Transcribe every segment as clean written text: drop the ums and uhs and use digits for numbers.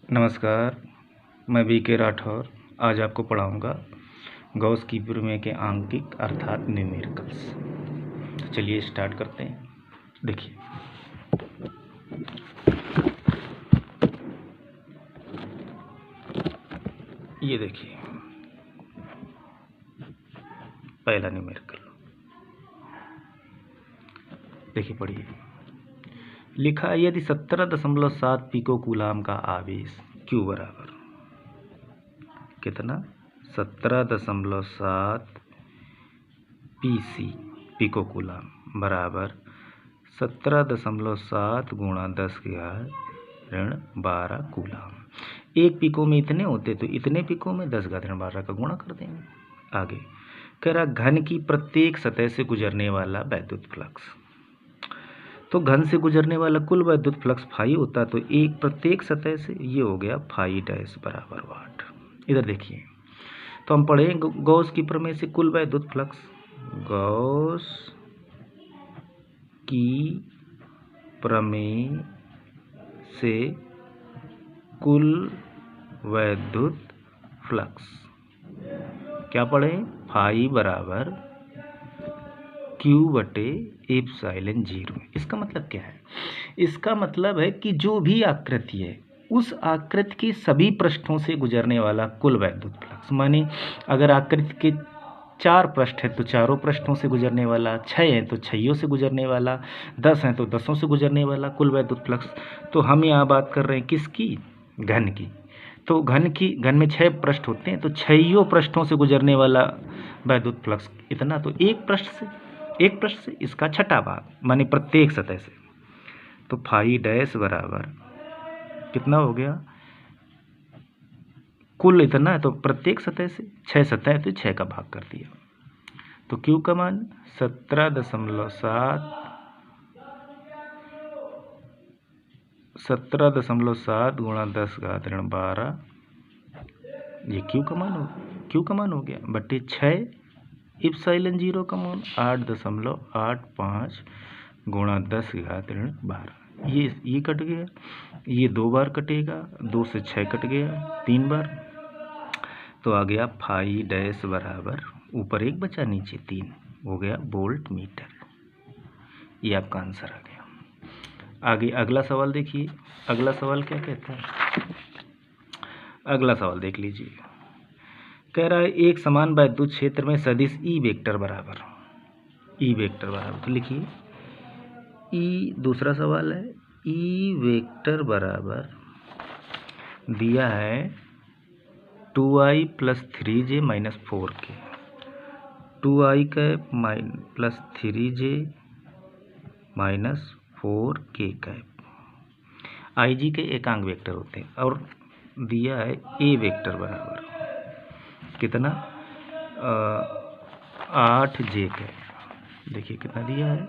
नमस्कार, मैं वी.के. राठौर आज आपको पढ़ाऊँगा गॉस की प्रमेय के आंकिक अर्थात न्यूमेरिकल्स। तो चलिए स्टार्ट करते हैं। देखिए, ये देखिए पहला न्यूमेरिकल। देखिए पढ़िए। लिखा है यदि 17.7 पिको कूलाम का आवेश Q बराबर कितना 17.7 पिको कूलाम बराबर 17.7 गुणा 10⁻12 कूलाम। एक पिको में इतने होते तो इतने पिको में 10⁻12 का गुणा कर देंगे। आगे कह रहा घन की प्रत्येक सतह से गुजरने वाला वैद्युत फ्लक्स। तो घन से गुजरने वाला कुल वैद्युत फ्लक्स फाई होता तो एक प्रत्येक सतह से ये हो गया फाई डैश बराबर वाट। इधर देखिए, तो हम पढ़ेंगे गॉस की प्रमेय से कुल वैद्युत फ्लक्स। गॉस की प्रमेय से कुल वैद्युत फ्लक्स क्या पढ़े? फाई बराबर Q बटे एप्सिलॉन 0। इसका मतलब क्या है? इसका मतलब है कि जो भी आकृति है उस आकृति के सभी पृष्ठों से गुजरने वाला कुल वैद्युत फ्लक्स, माने अगर आकृति के 4 पृष्ठ है तो चारों पृष्ठों से गुजरने वाला, 6 है तो 6 से गुजरने वाला, 10 है तो 10 से गुजरने वाला कुल वैद्युत फ्लक्स। तो हम यहाँ बात कर रहे हैं किसकी? घन की। तो घन में 6 पृष्ठ होते हैं तो 6 पृष्ठों से गुजरने वाला वैद्युत फ्लक्स इतना। तो एक पृष्ठ से इसका छठा भाग, माने प्रत्येक सतह से। तो फाई डैश बराबर कितना हो गया? कुल इतना है तो प्रत्येक सतह से 6 सतह है तो 6 का भाग कर दिया। तो Q का मान 17.7 गुणा 10⁻12 ये Q का मान हो गया बटे 6 एप्सिलॉन 0 का मान 8.85 गुणा 10⁻12। ये कट गया, ये 2 बार कटेगा, 2 से 6 कट गया 3 बार, तो आ गया फाई डैश बराबर ऊपर 1 बचा नीचे 3 हो गया वोल्ट मीटर। ये आपका आंसर आ गया। आगे अगला सवाल देखिए। अगला सवाल क्या कहता है? अगला सवाल देख लीजिए। कह रहा है एक समान वैद्युत क्षेत्र में सदिश ई वेक्टर बराबर तो लिखिए ई। दूसरा सवाल है ई वेक्टर बराबर दिया है 2i + 3j - 4k, 2i cap + 3j - 4k cap ig के एकांक वेक्टर होते हैं। और दिया है ए वेक्टर बराबर कितना 8j कैप। देखिए कितना दिया है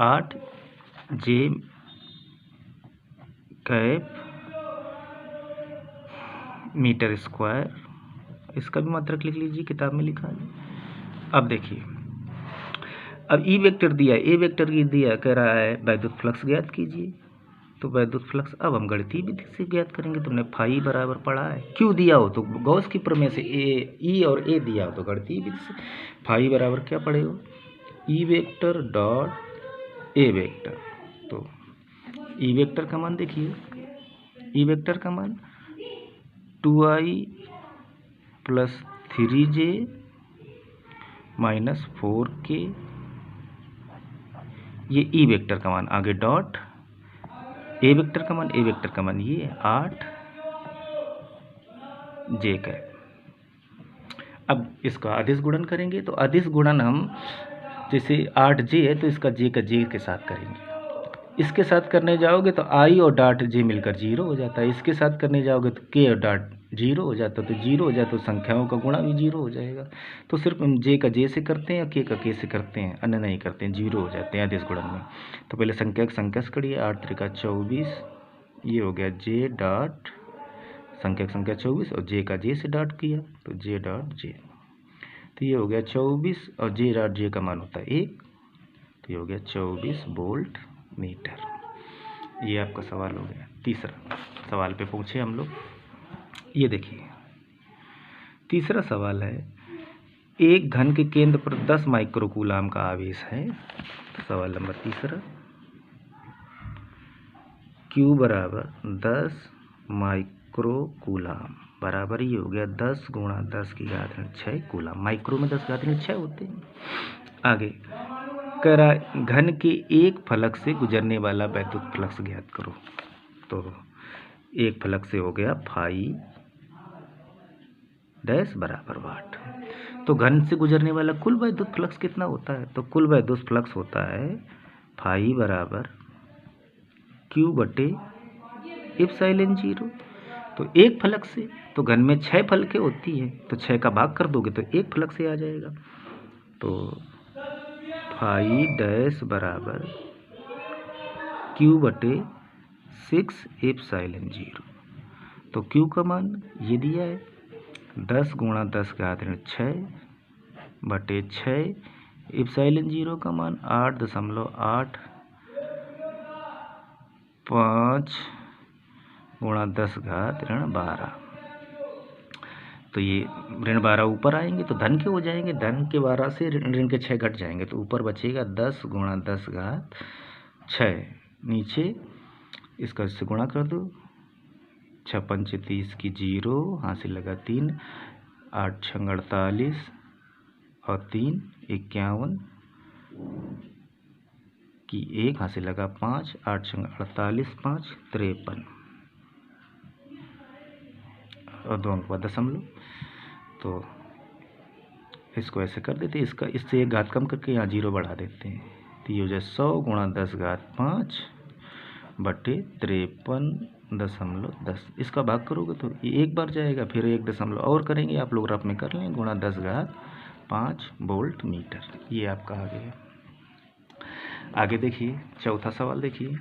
8j कैप मीटर स्क्वायर। इसका भी मात्रक लिख लीजिए, किताब में लिखा है। अब देखिए, अब ई वेक्टर दिया, ए वेक्टर की दिया, कह रहा है वैद्युत फ्लक्स ज्ञात कीजिए। तो वैद्युत फ्लक्स अब हम गणितीय विधि से ज्ञात करेंगे। तुमने फाई बराबर पढ़ा है। क्यों दिया हो तो गॉस की प्रमेय से ई और ए दिया हो तो गणितीय विधि से फाई बराबर क्या पढ़े हो? E vector dot A vector. तो ई वेक्टर का मान देखिए, ई वेक्टर का मान 2i + 3j - 4k, ये ई वेक्टर का मान। आगे डॉट ए वेक्टर का मान ये 8j का। अब इसका अदिश गुणन करेंगे तो अदिश गुणन हम जैसे 8j है तो इसका j का j के साथ करेंगे। इसके साथ करने जाओगे तो i और डॉट j मिलकर 0 हो जाता है। इसके साथ करने जाओगे तो k और डॉट 0 हो जाता है। तो 0 हो जाए तो संख्याओं का गुणा भी 0 हो जाएगा। तो सिर्फ हम j का j से करते हैं और k का k से करते हैं, अन्य नहीं करते हैं, 0 हो जाते हैं अदिश गुणन में। तो पहले संख्या से करिए, 8 × 24, ये हो गया j डॉट संख्या 24 और j का j से डॉट किया तो j डॉट j। तो ये हो गया 24 और j डॉट j का मान होता है 1, तो ये हो गया 24 वोल्ट मीटर। ये आपका सवाल हो गया तीसरा। सवाल पे पूछे हम लोग। ये देखिए तीसरा सवाल है, एक घन के केंद्र पर 10 माइक्रोकूलाम का आवेश है। सवाल नंबर तीसरा, Q बराबर 10 माइक्रोकूलाम बराबर ये हो गया 10 गुणा 10 की घात 6 कूलाम। माइक्रो में 10 की घात 6 होते हैं। आगे कह रहा है घन के एक फलक से गुजरने वाला वैद्युत फ्लक्स ज्ञात करो। तो एक फलक से हो गया फाई डैश बराबर वाट। तो घन से गुजरने वाला कुल वैद्युत फ्लक्स कितना होता है? तो कुल वैद्युत फ्लक्स होता है फाई बराबर Q बटे एप्सिलॉन 0। तो एक फलक से, तो घन में 6 फलकें होती हैं, तो 6 का भाग कर दोगे तो एक फलक से आ जाएगा। तो फाई डैश बराबर Q बटे 6 एप्सिलॉन 0। तो Q का मान ये दिया है 10 गुणा 10 का घात 6 बटे 6, एप्सिलॉन 0 का मान 8.85 गुणा 10 घात 12। तो ये ऋण 12 ऊपर आएंगे तो धन के हो जाएंगे, धन के 12 से ऋण के 6 घट जाएंगे, तो ऊपर बचेगा 10 गुणा 10 घात 6। नीचे इसका इससे गुणा कर दो, 6 पंच 30 की 0, हासिल लगा 3, 8 छंग 48 और 3 51 की 1, हासिल लगा 5, 8 छंग 48, 5 53 और 2 अंक का दशमलव। तो इसको ऐसे कर देते, इसका इससे एक घात कम करके यहाँ 0 बढ़ा देते हैं। तो ये हो जाए 100 गुणा 10 घात 5 बटे 53.10। इसका भाग करोगे तो ये एक बार जाएगा, फिर 1 दशमलव और करेंगे, आप लोग रफ में कर लें, गुणा 10 घात 5 वोल्ट मीटर। ये आपका आ गया। आगे देखिए चौथा सवाल देखिए,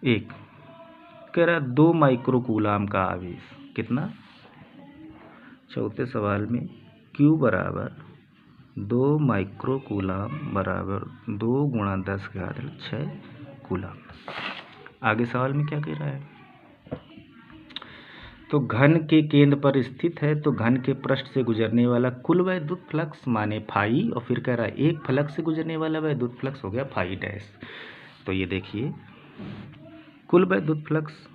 एक कह रहा 2 माइक्रोकूलाम का आवेश कितना? चौथे सवाल में Q बराबर 2 माइक्रोकूलाम बराबर 2 गुणा 10 घात 6 कूलाम। आगे सवाल में क्या कह रहा है? तो घन के केंद्र पर स्थित है, तो घन के पृष्ठ से गुजरने वाला कुल वैद्युत फ्लक्स माने फाई, और फिर कह रहा है एक फलक से गुजरने वाला वैद्युत फ्लक्स हो गया फाई डैश। तो ये देखिए कुल वैद्युत फ्लक्स,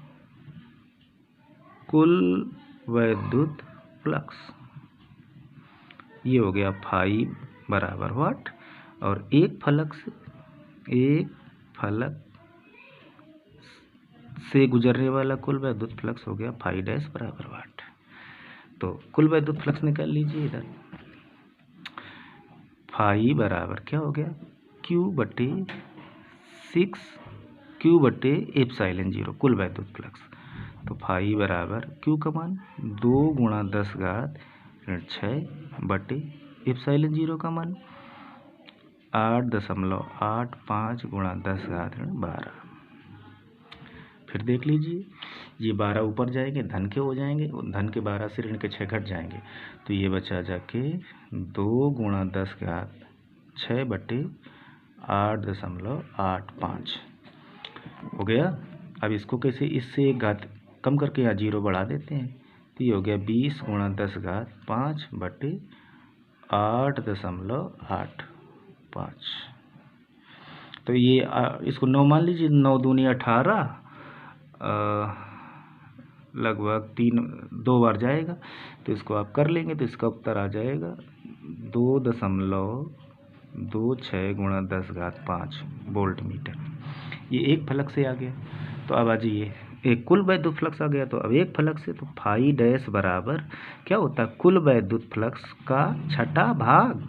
कुल वैद्युत फ्लक्स ये हो गया फाई बराबर वाट, और एक फलक से गुजरने वाला कुल वैद्युत फ्लक्स हो गया फाई डैश बराबर वाट। तो कुल वैद्युत फ्लक्स निकाल लीजिए इधर, फाई बराबर क्या हो गया Q बटे 6 Q बटे एप्सिलॉन 0 कुल वैद्युत फ्लक्स। तो फाई बराबर Q का मान 2 गुणा 10 घात 6 बटे एप्सिलॉन 0 का मान 8.85 गुणा 10 घात 12। फिर देख लीजिए ये 12 ऊपर जाएंगे, धन के हो जाएंगे, धन के 12 से ऋण के 6 घट जाएंगे, तो ये बचा जाके 2 गुणा 10 घात 6 बटे 8.85 हो गया। अब इसको कैसे, इससे एक घात कम करके यहाँ 0 बढ़ा देते हैं, तो ये हो गया 20 गुणा 10 घात 5 बटे 8.85। तो ये इसको 9 मान लीजिए, 9 दूनी 18, लगभग 2 बार जाएगा, तो इसको आप कर लेंगे तो इसका उत्तर आ जाएगा 2.26 गुणा 10 घात 5 वोल्ट मीटर। ये एक फलक से आ गया। तो अब आ जाइए एक कुल वैद्युत फ्लक्स आ गया, तो अब एक फलक से, तो फाई डैश बराबर क्या होता है कुल वैद्युत फ्लक्स का छठा भाग।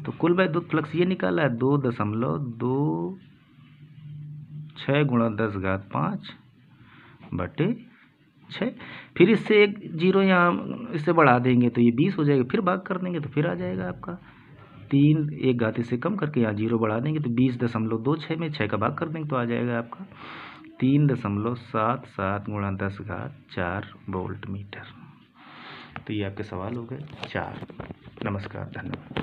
तो कुल वैद्युत फ्लक्स ये निकाला है 2.26 गुणा 10 घात 5 बटे 6। फिर इससे एक 0 यहाँ इससे बढ़ा देंगे तो ये 20 हो जाएगा, फिर भाग कर देंगे तो फिर आ जाएगा आपका 3, एक घात इससे कम करके यहाँ 0 बढ़ा देंगे तो 20.26 में 6 का भाग कर देंगे तो आ जाएगा आपका 3.77 गुणा 10 घात 4 वोल्ट मीटर। तो ये आपके सवाल हो गए 4। नमस्कार, धन्यवाद।